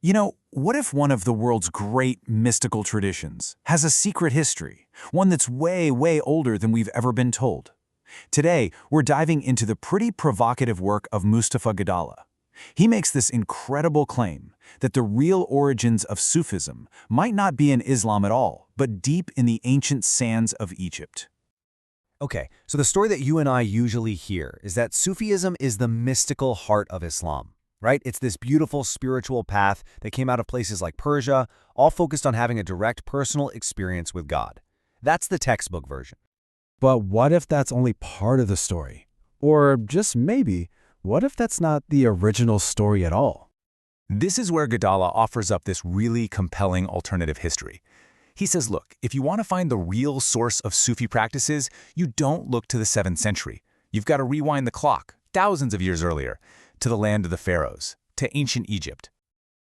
What if one of the world's great mystical traditions has a secret history, one that's way, way older than we've ever been told? Today, we're diving into the pretty provocative work of Mustafa Gadala. He makes this incredible claim that the real origins of Sufism might not be in Islam at all, but deep in the ancient sands of Egypt. Okay, so the story that you and I usually hear is that Sufism is the mystical heart of Islam, right? It's this beautiful spiritual path that came out of places like Persia, all focused on having a direct personal experience with God. That's the textbook version. But what if that's only part of the story? Or just maybe, what if that's not the original story at all? This is where Gadala offers up this really compelling alternative history. He says, look, if you want to find the real source of Sufi practices, you don't look to the 7th century. You've got to rewind the clock, thousands of years earlier, to the land of the pharaohs, to ancient Egypt.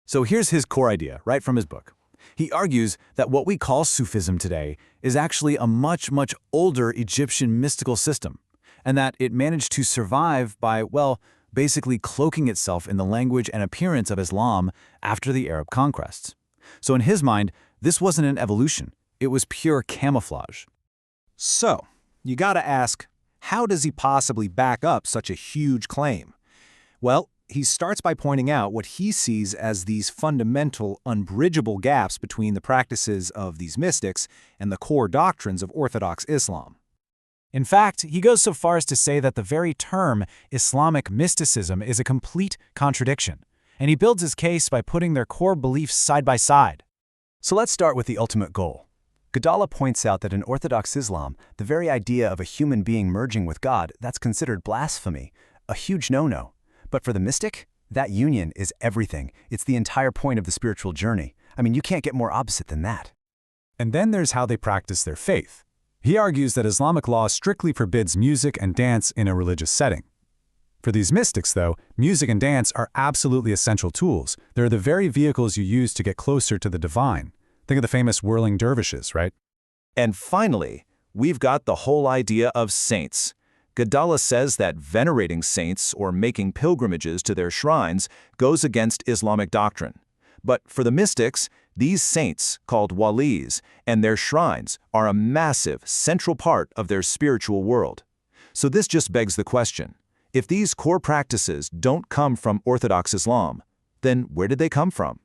So here's his core idea, right from his book. He argues that what we call Sufism today is actually a much, much older Egyptian mystical system, and that it managed to survive by, well, basically cloaking itself in the language and appearance of Islam after the Arab conquests. So in his mind, this wasn't an evolution, it was pure camouflage. So, you gotta ask, how does he possibly back up such a huge claim? Well, he starts by pointing out what he sees as these fundamental, unbridgeable gaps between the practices of these mystics and the core doctrines of Orthodox Islam. In fact, he goes so far as to say that the very term Islamic mysticism is a complete contradiction, and he builds his case by putting their core beliefs side by side. So let's start with the ultimate goal. Gadala points out that in Orthodox Islam, the very idea of a human being merging with God, that's considered blasphemy, a huge no-no. But for the mystic, that union is everything. It's the entire point of the spiritual journey. I mean, you can't get more opposite than that. And then there's how they practice their faith. He argues that Islamic law strictly forbids music and dance in a religious setting. For these mystics, though, music and dance are absolutely essential tools. They're the very vehicles you use to get closer to the divine. Think of the famous whirling dervishes, right? And finally, we've got the whole idea of saints. Gadala says that venerating saints or making pilgrimages to their shrines goes against Islamic doctrine. But for the mystics, these saints, called walis, and their shrines are a massive, central part of their spiritual world. So this just begs the question, if these core practices don't come from Orthodox Islam, then where did they come from?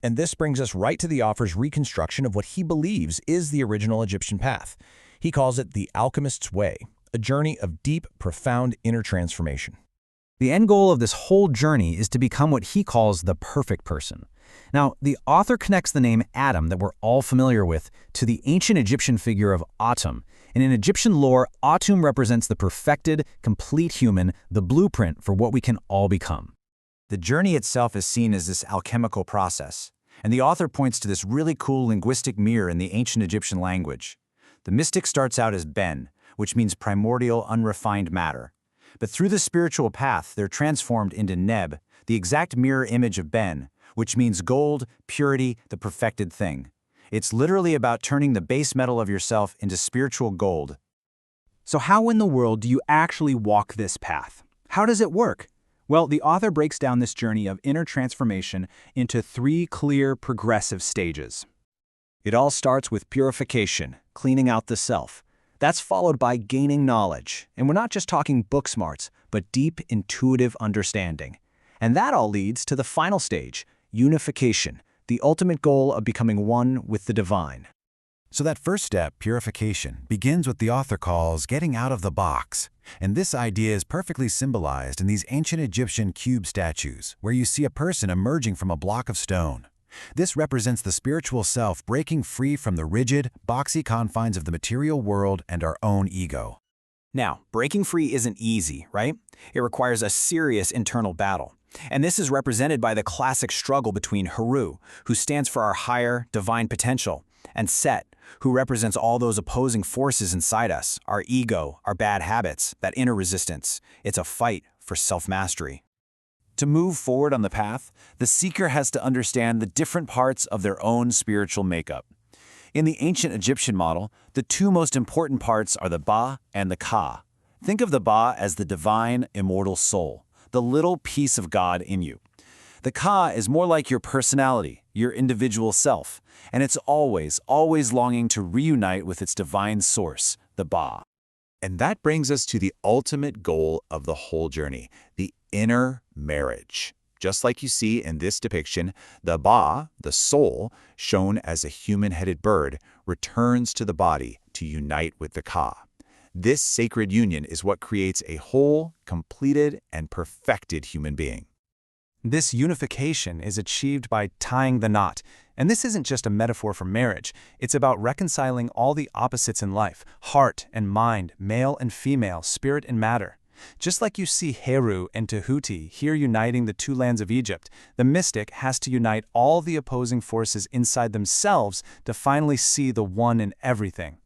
And this brings us right to the author's reconstruction of what he believes is the original Egyptian path. He calls it the alchemist's way, a journey of deep, profound inner transformation. The end goal of this whole journey is to become what he calls the perfect person. Now, the author connects the name Adam that we're all familiar with to the ancient Egyptian figure of Atum. And in Egyptian lore, Atum represents the perfected, complete human, the blueprint for what we can all become. The journey itself is seen as this alchemical process, and the author points to this really cool linguistic mirror in the ancient Egyptian language. The mystic starts out as Ben, which means primordial, unrefined matter. But through the spiritual path, they're transformed into Neb, the exact mirror image of Ben, which means gold, purity, the perfected thing. It's literally about turning the base metal of yourself into spiritual gold. So how in the world do you actually walk this path? How does it work? Well, the author breaks down this journey of inner transformation into 3 clear, progressive stages. It all starts with purification, cleaning out the self. That's followed by gaining knowledge, and we're not just talking book smarts, but deep, intuitive understanding. And that all leads to the final stage, unification, the ultimate goal of becoming one with the divine. So that first step, purification, begins what the author calls getting out of the box. And this idea is perfectly symbolized in these ancient Egyptian cube statues, where you see a person emerging from a block of stone. This represents the spiritual self breaking free from the rigid, boxy confines of the material world and our own ego. Now, breaking free isn't easy, right? It requires a serious internal battle. And this is represented by the classic struggle between Heru, who stands for our higher, divine potential, and Set, who represents all those opposing forces inside us, our ego, our bad habits, that inner resistance. It's a fight for self-mastery. To move forward on the path, the seeker has to understand the different parts of their own spiritual makeup. In the ancient Egyptian model, the 2 most important parts are the Ba and the Ka. Think of the Ba as the divine, immortal soul, the little piece of God in you. The Ka is more like your personality, your individual self, and it's always, always longing to reunite with its divine source, the Ba. And that brings us to the ultimate goal of the whole journey, the inner marriage. Just like you see in this depiction, the Ba, the soul, shown as a human-headed bird, returns to the body to unite with the Ka. This sacred union is what creates a whole, completed, and perfected human being. This unification is achieved by tying the knot. And this isn't just a metaphor for marriage. It's about reconciling all the opposites in life, heart and mind, male and female, spirit and matter. Just like you see Heru and Tehuti here uniting the two lands of Egypt, the mystic has to unite all the opposing forces inside themselves to finally see the one in everything.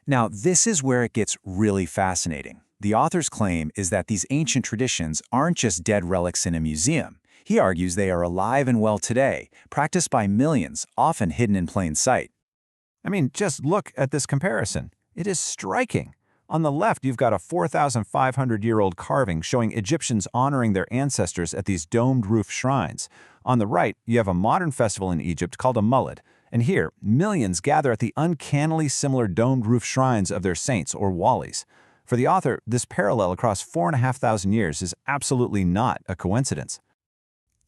Now, this is where it gets really fascinating. The author's claim is that these ancient traditions aren't just dead relics in a museum. He argues they are alive and well today, practiced by millions, often hidden in plain sight. I mean, just look at this comparison. It is striking. On the left, you've got a 4,500-year-old carving showing Egyptians honoring their ancestors at these domed roof shrines. On the right, you have a modern festival in Egypt called a Mulad. And here, millions gather at the uncannily similar domed roof shrines of their saints or walis. For the author, this parallel across 4,500 years is absolutely not a coincidence.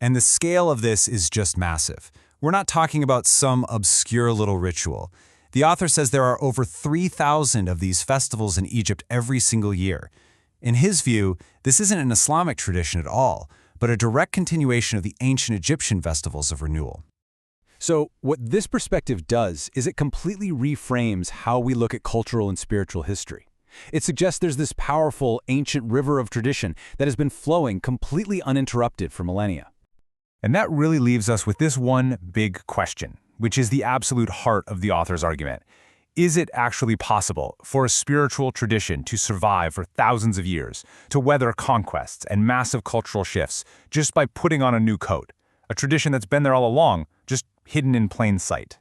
And the scale of this is just massive. We're not talking about some obscure little ritual. The author says there are over 3,000 of these festivals in Egypt every single year. In his view, this isn't an Islamic tradition at all, but a direct continuation of the ancient Egyptian festivals of renewal. So what this perspective does is it completely reframes how we look at cultural and spiritual history. It suggests there's this powerful, ancient river of tradition that has been flowing completely uninterrupted for millennia. And that really leaves us with this one big question, which is the absolute heart of the author's argument. Is it actually possible for a spiritual tradition to survive for thousands of years, to weather conquests and massive cultural shifts just by putting on a new coat? A tradition that's been there all along, just hidden in plain sight.